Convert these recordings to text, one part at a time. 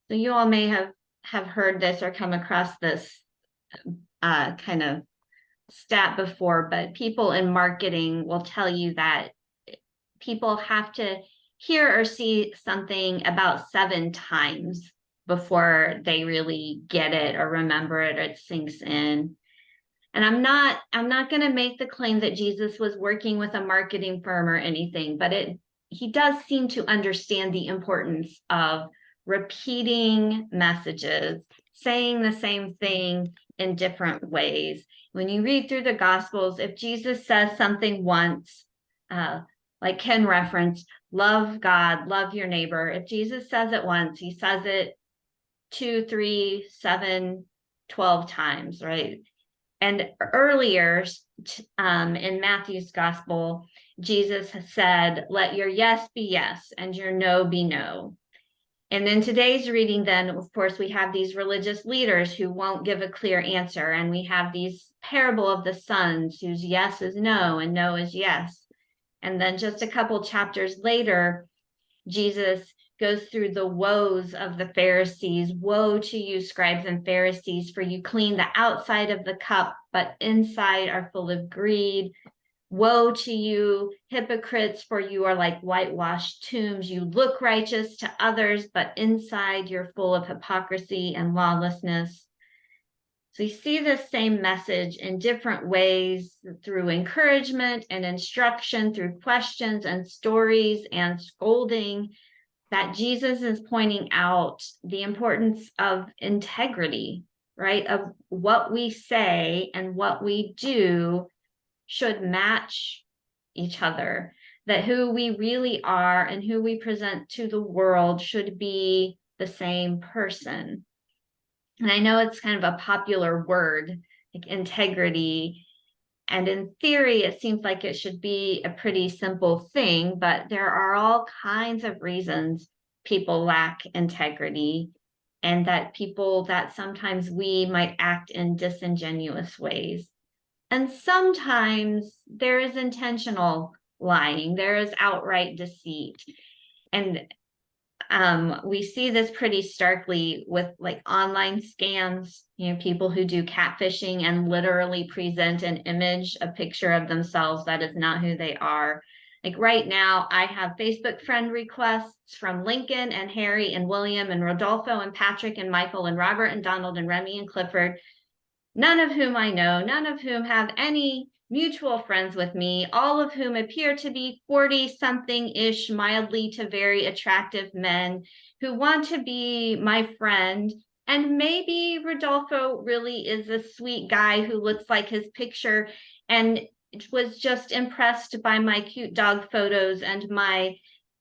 So you all may have heard this or come across this kind of stat before, but people in marketing will tell you that people have to hear or see something about 7 times before they really get it or remember it or it sinks in. And I'm not going to make the claim that Jesus was working with a marketing firm or anything, but he does seem to understand the importance of repeating messages, saying the same thing in different ways. When you read through the Gospels, if Jesus says something once, like Ken referenced, love God, love your neighbor. If Jesus says it once, he says it 2, 3, 7, 12 times, right? And earlier in Matthew's gospel, Jesus said, let your yes be yes and your no be no. And in today's reading, then, of course, we have these religious leaders who won't give a clear answer. And we have these parable of the sons whose yes is no and no is yes. And then just a couple chapters later, Jesus goes through the woes of the Pharisees. Woe to you, scribes and Pharisees, for you clean the outside of the cup, but inside are full of greed. Woe to you, hypocrites, for you are like whitewashed tombs. You look righteous to others, but inside you're full of hypocrisy and lawlessness. So you see this same message in different ways through encouragement and instruction, through questions and stories and scolding, that Jesus is pointing out the importance of integrity, right? Of what we say and what we do should match each other, that who we really are and who we present to the world should be the same person. And I know it's kind of a popular word, like integrity. And in theory, it seems like it should be a pretty simple thing, but there are all kinds of reasons people lack integrity, and that sometimes we might act in disingenuous ways. And sometimes there is intentional lying, there is outright deceit. And we see this pretty starkly with like online scams, people who do catfishing and literally present an image, a picture of themselves that is not who they are. Like right now, I have Facebook friend requests from Lincoln and Harry and William and Rodolfo and Patrick and Michael and Robert and Donald and Remy and Clifford, none of whom I know, none of whom have any mutual friends with me, all of whom appear to be 40-something-ish, mildly to very attractive men who want to be my friend. And maybe Rodolfo really is a sweet guy who looks like his picture and was just impressed by my cute dog photos and my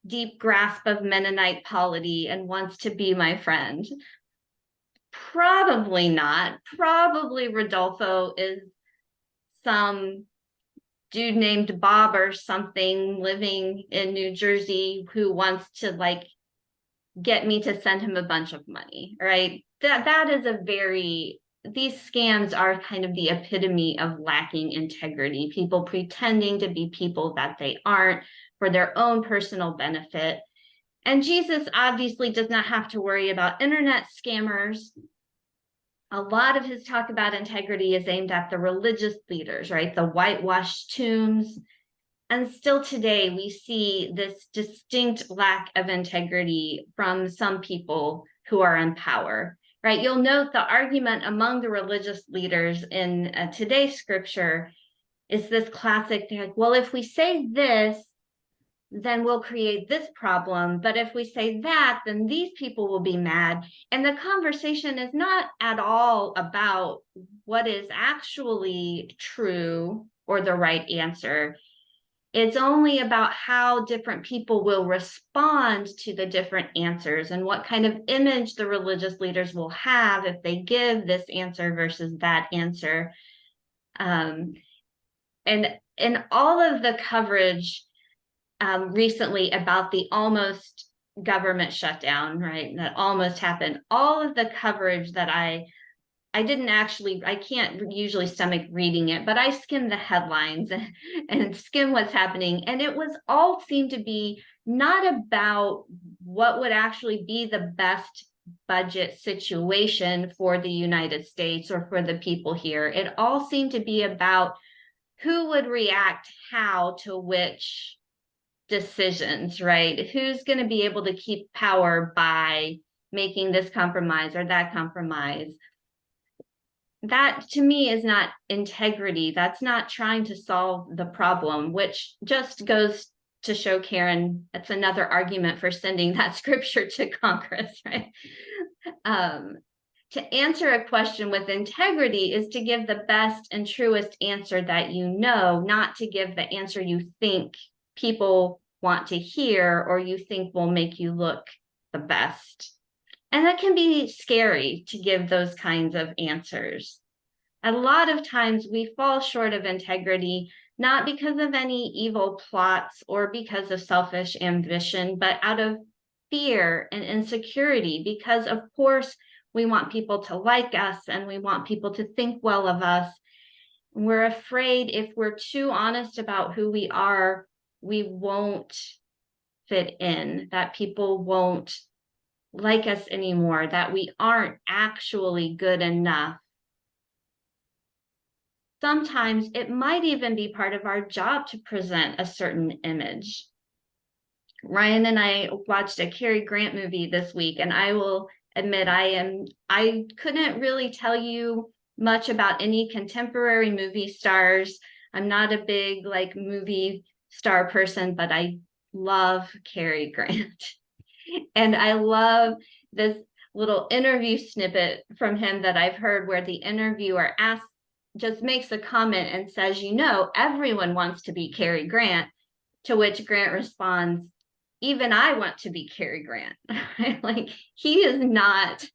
deep grasp of Mennonite polity and wants to be my friend. Probably not. Probably Rodolfo is some dude named Bob or something living in New Jersey who wants to like get me to send him a bunch of money, right? That is these scams are kind of the epitome of lacking integrity, people pretending to be people that they aren't for their own personal benefit. And Jesus obviously does not have to worry about internet scammers. A lot of his talk about integrity is aimed at the religious leaders, right? The whitewashed tombs. And still today, we see this distinct lack of integrity from some people who are in power, right? You'll note the argument among the religious leaders in today's scripture is this classic, they're like, well, if we say this, then we'll create this problem. But if we say that, then these people will be mad. And the conversation is not at all about what is actually true or the right answer. It's only about how different people will respond to the different answers and what kind of image the religious leaders will have if they give this answer versus that answer. And in all of the coverage recently about the almost government shutdown, right? That almost happened. All of the coverage that I can't usually stomach reading it, but I skimmed the headlines and skim what's happening. And it was all seemed to be not about what would actually be the best budget situation for the United States or for the people here. It all seemed to be about who would react how to which decisions, right? Who's going to be able to keep power by making this compromise or that compromise? That to me is not integrity. That's not trying to solve the problem, which just goes to show, Karen, that's another argument for sending that scripture to Congress, right? To answer a question with integrity is to give the best and truest answer that you know, not to give the answer you think people want to hear or you think will make you look the best. And that can be scary to give those kinds of answers. A lot of times we fall short of integrity, not because of any evil plots or because of selfish ambition, but out of fear and insecurity, because of course we want people to like us and we want people to think well of us. We're afraid if we're too honest about who we are, we won't fit in, that people won't like us anymore, that we aren't actually good enough. Sometimes it might even be part of our job to present a certain image. Ryan and I watched a Cary Grant movie this week, and I will admit I couldn't really tell you much about any contemporary movie stars. I'm not a big movie star person, but I love Cary Grant. And I love this little interview snippet from him that I've heard where the interviewer just makes a comment and says, everyone wants to be Cary Grant, to which Grant responds, even I want to be Cary Grant. Like, he is not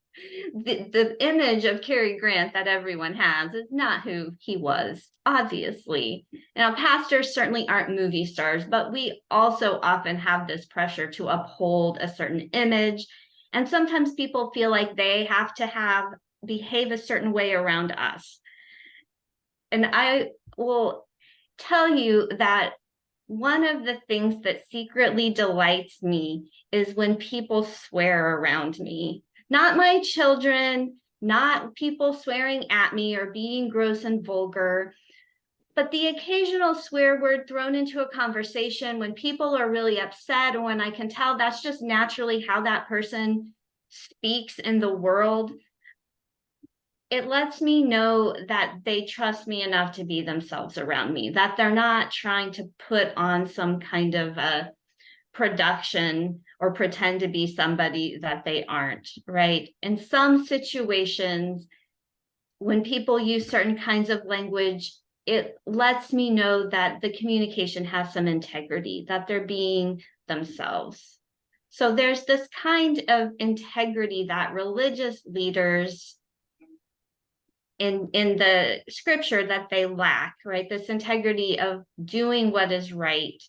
the image of Cary Grant that everyone has is not who he was, obviously. Now, pastors certainly aren't movie stars, but we also often have this pressure to uphold a certain image. And sometimes people feel like they have to behave a certain way around us. And I will tell you that one of the things that secretly delights me is when people swear around me. Not my children, not people swearing at me or being gross and vulgar, but the occasional swear word thrown into a conversation when people are really upset, or when I can tell that's just naturally how that person speaks in the world. It lets me know that they trust me enough to be themselves around me, that they're not trying to put on some kind of a production or pretend to be somebody that they aren't, right? In some situations, when people use certain kinds of language, it lets me know that the communication has some integrity, that they're being themselves. So there's this kind of integrity that religious leaders in the scripture that they lack, right? This integrity of doing what is right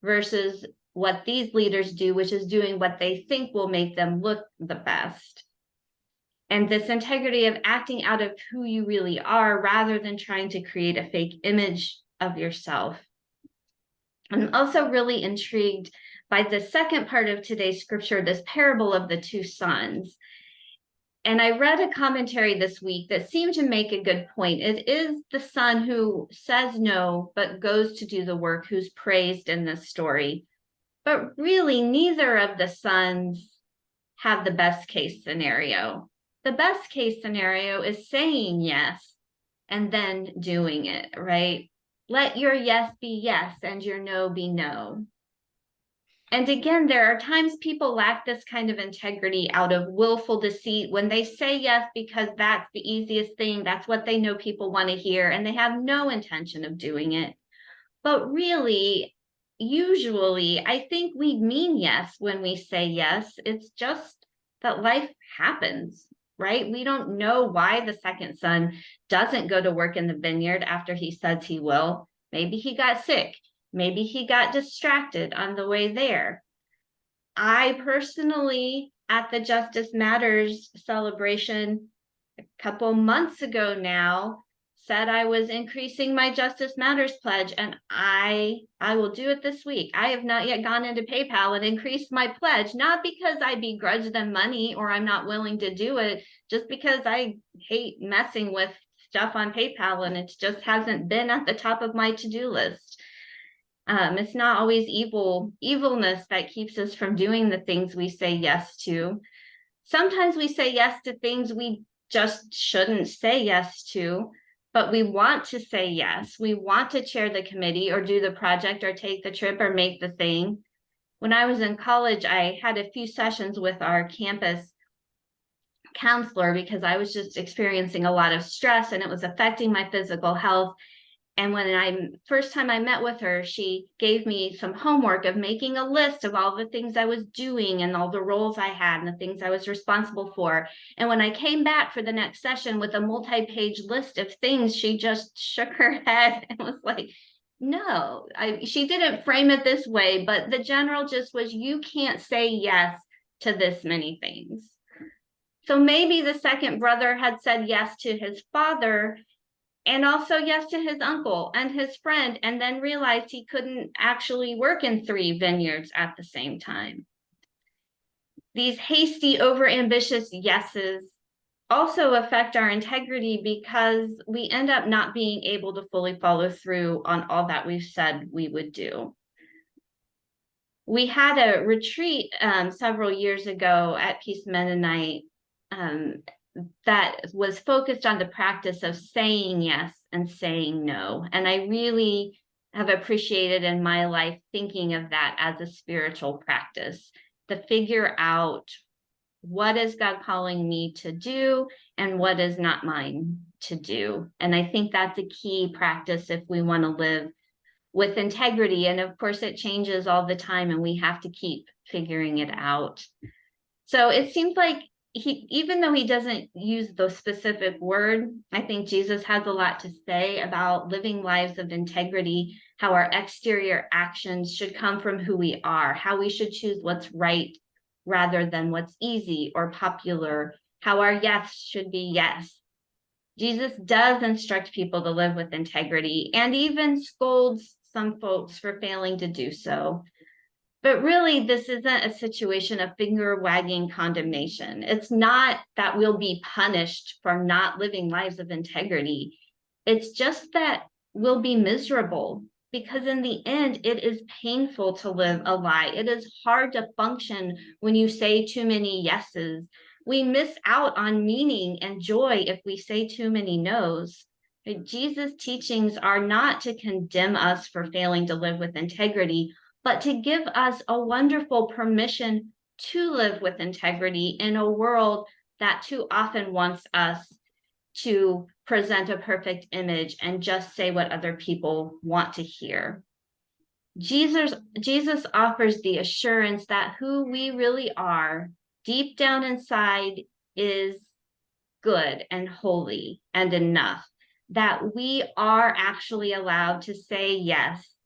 versus what these leaders do, which is doing what they think will make them look the best. And this integrity of acting out of who you really are rather than trying to create a fake image of yourself. I'm also really intrigued by the second part of today's scripture, this parable of the two sons. And I read a commentary this week that seemed to make a good point. It is the son who says no, but goes to do the work, who's praised in this story. But really, neither of the sons have the best case scenario. The best case scenario is saying yes and then doing it, right? Let your yes be yes and your no be no. And again, there are times people lack this kind of integrity out of willful deceit when they say yes because that's the easiest thing, that's what they know people want to hear, and they have no intention of doing it. But really, usually, I think we mean yes when we say yes. It's just that life happens, right? We don't know why the second son doesn't go to work in the vineyard after he says he will. Maybe he got sick. Maybe he got distracted on the way there. I personally, at the Justice Matters celebration a couple months ago now, said I was increasing my Justice Matters pledge, and I will do it this week. I have not yet gone into PayPal and increased my pledge, not because I begrudge them money or I'm not willing to do it, just because I hate messing with stuff on PayPal and it just hasn't been at the top of my to-do list. It's not always evilness that keeps us from doing the things we say yes to. Sometimes we say yes to things we just shouldn't say yes to, but we want to say yes. We want to chair the committee or do the project or take the trip or make the thing. When I was in college, I had a few sessions with our campus counselor because I was just experiencing a lot of stress and it was affecting my physical health. And when first time I met with her, she gave me some homework of making a list of all the things I was doing and all the roles I had and the things I was responsible for. And when I came back for the next session with a multi-page list of things, she just shook her head and was like, no, she didn't frame it this way, but the general gist was, you can't say yes to this many things. So maybe the second brother had said yes to his father and also yes to his uncle and his friend, and then realized he couldn't actually work in 3 vineyards at the same time. These hasty, overambitious yeses also affect our integrity because we end up not being able to fully follow through on all that we've said we would do. We had a retreat several years ago at Peace Mennonite that was focused on the practice of saying yes and saying no. And I really have appreciated in my life thinking of that as a spiritual practice, to figure out what is God calling me to do and what is not mine to do. And I think that's a key practice if we want to live with integrity. And of course, it changes all the time and we have to keep figuring it out. So it seems like even though he doesn't use the specific word, I think Jesus has a lot to say about living lives of integrity, how our exterior actions should come from who we are, how we should choose what's right rather than what's easy or popular, how our yes should be yes. Jesus does instruct people to live with integrity and even scolds some folks for failing to do so. But really, this isn't a situation of finger wagging condemnation. It's not that we'll be punished for not living lives of integrity. It's just that we'll be miserable because in the end, it is painful to live a lie. It is hard to function when you say too many yeses. We miss out on meaning and joy if we say too many no's. Jesus' teachings are not to condemn us for failing to live with integrity, but to give us a wonderful permission to live with integrity in a world that too often wants us to present a perfect image and just say what other people want to hear. Jesus offers the assurance that who we really are, deep down inside, is good and holy and enough, that we are actually allowed to say yes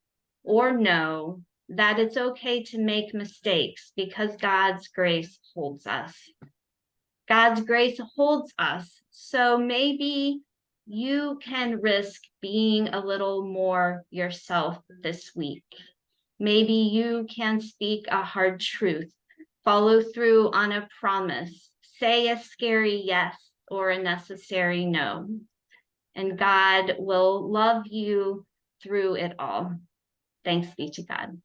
or no, that it's okay to make mistakes because God's grace holds us. God's grace holds us. So maybe you can risk being a little more yourself this week. Maybe you can speak a hard truth, follow through on a promise, say a scary yes or a necessary no. And God will love you through it all. Thanks be to God.